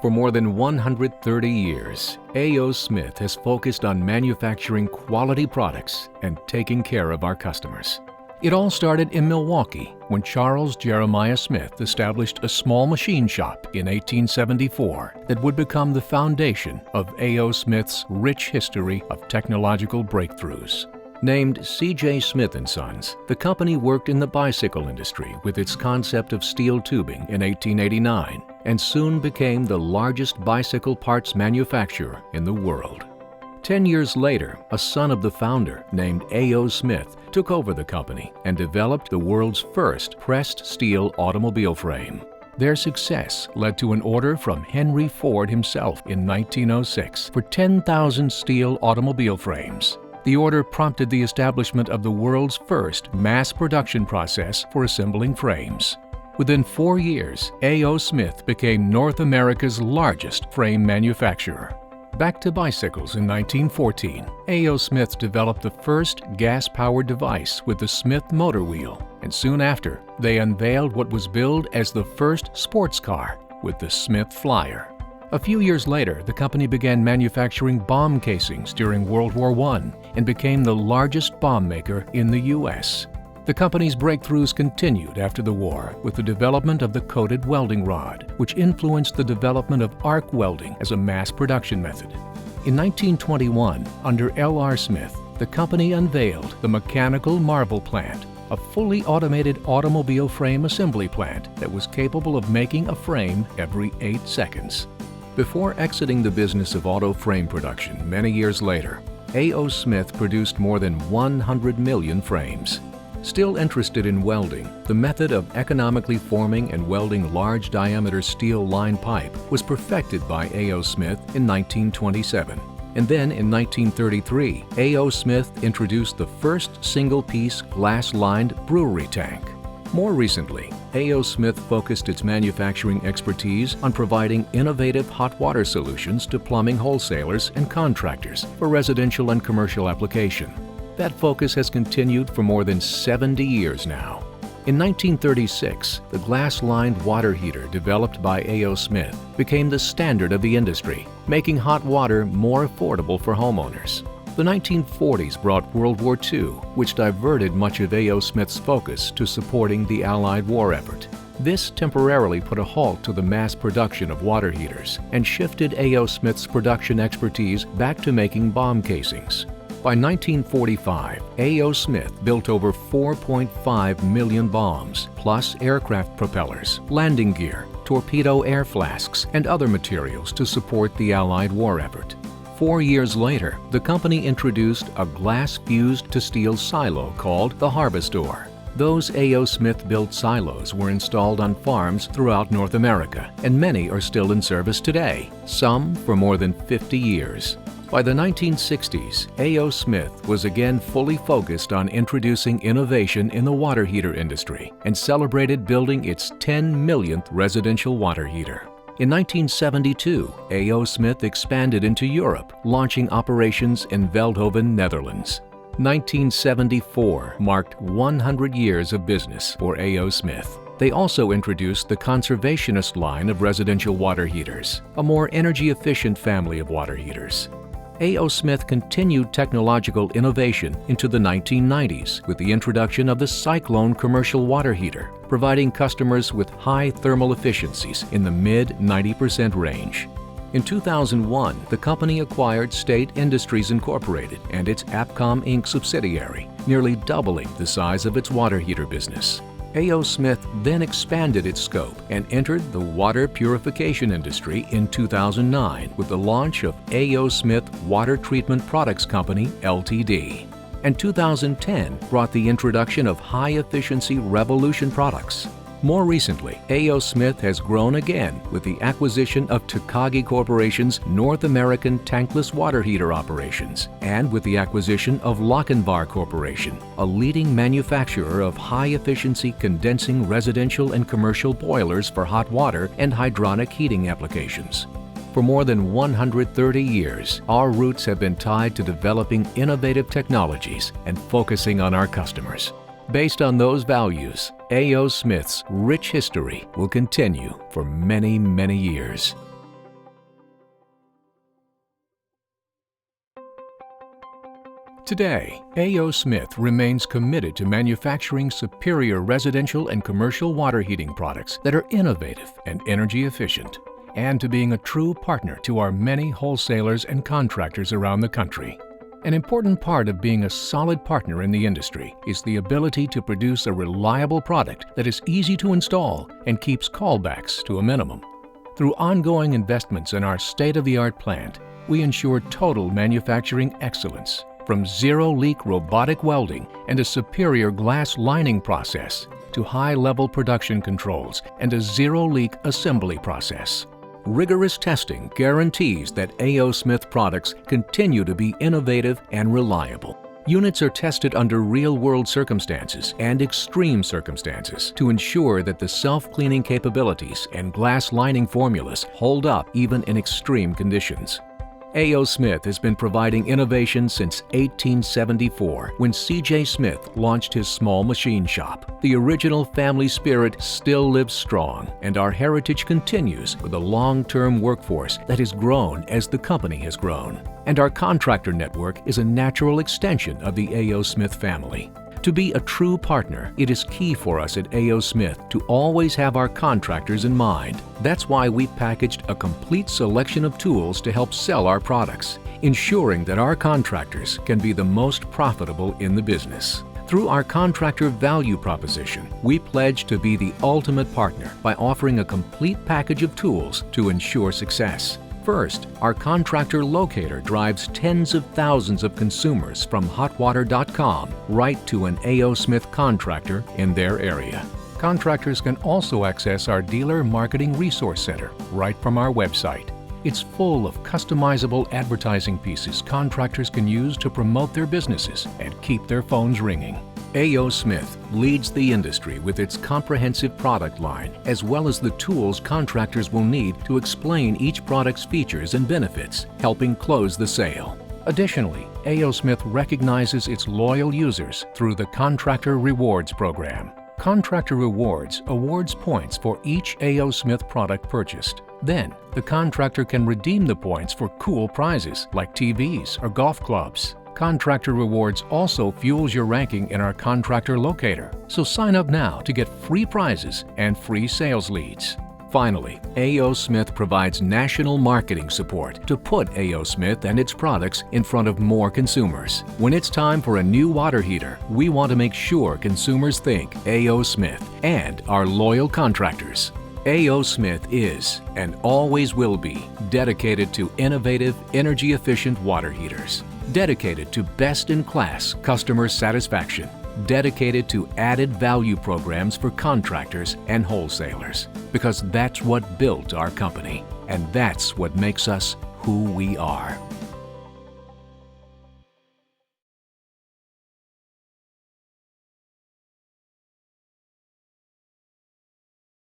For more than 130 years, AOSmtih has focused on manufacturing quality products and taking care of our customers. It all started in Milwaukee when Charles Jeremiah Smith established a small machine shop in 1874 that would become the foundation of AOSmith's rich history of technological breakthroughs. Named C.J. Smith & Sons, the company worked in the bicycle industry with its concept of steel tubing in 1889 and soon became the largest bicycle parts manufacturer in the world. 10 years later, a son of the founder named A.O. Smith took over the company and developed the world's first pressed steel automobile frame. Their success led to an order from Henry Ford himself in 1906 for 10,000 steel automobile frames. The order prompted the establishment of the world's first mass production process for assembling frames. Within 4 years, AOSmtih became North America's largest frame manufacturer. Back to bicycles in 1914, AOSmtih developed the first gas-powered device with the Smith motor wheel, and soon after, they unveiled what was billed as the first sports car with the Smith Flyer. A few years later, the company began manufacturing bomb casings during World War I and became the largest bomb maker in the U.S. The company's breakthroughs continued after the war with the development of the coated welding rod, which influenced the development of arc welding as a mass production method. In 1921, under L.R. Smith, the company unveiled the mechanical marble plant, a fully automated automobile frame assembly plant that was capable of making a frame every 8 seconds. Before exiting the business of auto frame production many years later, AOSmtih produced more than 100 million frames. Still interested in welding, the method of economically forming and welding large diameter steel line pipe was perfected by AOSmtih in 1927. And then in 1933, AOSmtih introduced the first single-piece glass-lined brewery tank. More recently, AOSmtih focused its manufacturing expertise on providing innovative hot water solutions to plumbing wholesalers and contractors for residential and commercial application. That focus has continued for more than 70 years now. In 1936, the glass-lined water heater developed by AOSmtih became the standard of the industry, making hot water more affordable for homeowners. The 1940s brought World War II, which diverted much of AOSmith's focus to supporting the Allied war effort. This temporarily put a halt to the mass production of water heaters and shifted AOSmith's production expertise back to making bomb casings. By 1945, AOSmtih built over 4.5 million bombs, plus aircraft propellers, landing gear, torpedo air flasks, and other materials to support the Allied war effort. 4 years later, the company introduced a glass-fused to steel silo called the Harvestor. Those AOSmtih-built silos were installed on farms throughout North America, and many are still in service today, some for more than 50 years. By the 1960s, AOSmtih was again fully focused on introducing innovation in the water heater industry and celebrated building its 10 millionth residential water heater. In 1972, AOSmtih expanded into Europe, launching operations in Veldhoven, Netherlands. 1974 marked 100 years of business for AOSmtih. They also introduced the conservationist line of residential water heaters, a more energy-efficient family of water heaters. AOSmtih continued technological innovation into the 1990s with the introduction of the Cyclone commercial water heater, providing customers with high thermal efficiencies in the mid-90% range. In 2001, the company acquired State Industries Incorporated and its Appcom Inc. subsidiary, nearly doubling the size of its water heater business. AOSmtih then expanded its scope and entered the water purification industry in 2009 with the launch of AOSmtih Water Treatment Products Company, Ltd. And 2010 brought the introduction of high-efficiency Revolution products. More recently, AOSmtih has grown again with the acquisition of Takagi Corporation's North American tankless water heater operations and with the acquisition of Lochinvar Corporation, a leading manufacturer of high-efficiency condensing residential and commercial boilers for hot water and hydronic heating applications. For more than 130 years, our roots have been tied to developing innovative technologies and focusing on our customers. Based on those values, AOSmith's rich history will continue for many, many years. Today, AOSmtih remains committed to manufacturing superior residential and commercial water heating products that are innovative and energy efficient, and to being a true partner to our many wholesalers and contractors around the country. An important part of being a solid partner in the industry is the ability to produce a reliable product that is easy to install and keeps callbacks to a minimum. Through ongoing investments in our state-of-the-art plant, we ensure total manufacturing excellence, from zero-leak robotic welding and a superior glass lining process to high-level production controls and a zero-leak assembly process. Rigorous testing guarantees that AOSmtih products continue to be innovative and reliable. Units are tested under real-world circumstances and extreme circumstances to ensure that the self-cleaning capabilities and glass lining formulas hold up even in extreme conditions. AOSmtih has been providing innovation since 1874 when C.J. Smith launched his small machine shop. The original family spirit still lives strong, and our heritage continues with a long-term workforce that has grown as the company has grown. And our contractor network is a natural extension of the AOSmtih family. To be a true partner, it is key for us at AOSmtih to always have our contractors in mind. That's why we packaged a complete selection of tools to help sell our products, ensuring that our contractors can be the most profitable in the business. Through our contractor value proposition, we pledge to be the ultimate partner by offering a complete package of tools to ensure success. First, our contractor locator drives tens of thousands of consumers from hotwater.com right to an AOSmtih contractor in their area. Contractors can also access our Dealer Marketing Resource Center right from our website. It's full of customizable advertising pieces contractors can use to promote their businesses and keep their phones ringing. AOSmtih leads the industry with its comprehensive product line, as well as the tools contractors will need to explain each product's features and benefits, helping close the sale. Additionally, AOSmtih recognizes its loyal users through the Contractor Rewards program. Contractor Rewards awards points for each AOSmtih product purchased. Then, the contractor can redeem the points for cool prizes like TVs or golf clubs. Contractor Rewards also fuels your ranking in our contractor locator, so sign up now to get free prizes and free sales leads. Finally, AOSmtih provides national marketing support to put AOSmtih and its products in front of more consumers. When it's time for a new water heater, we want to make sure consumers think AOSmtih and our loyal contractors. AOSmtih is, and always will be, dedicated to innovative, energy-efficient water heaters. Dedicated to best-in-class customer satisfaction. Dedicated to added value programs for contractors and wholesalers. Because that's what built our company, and that's what makes us who we are.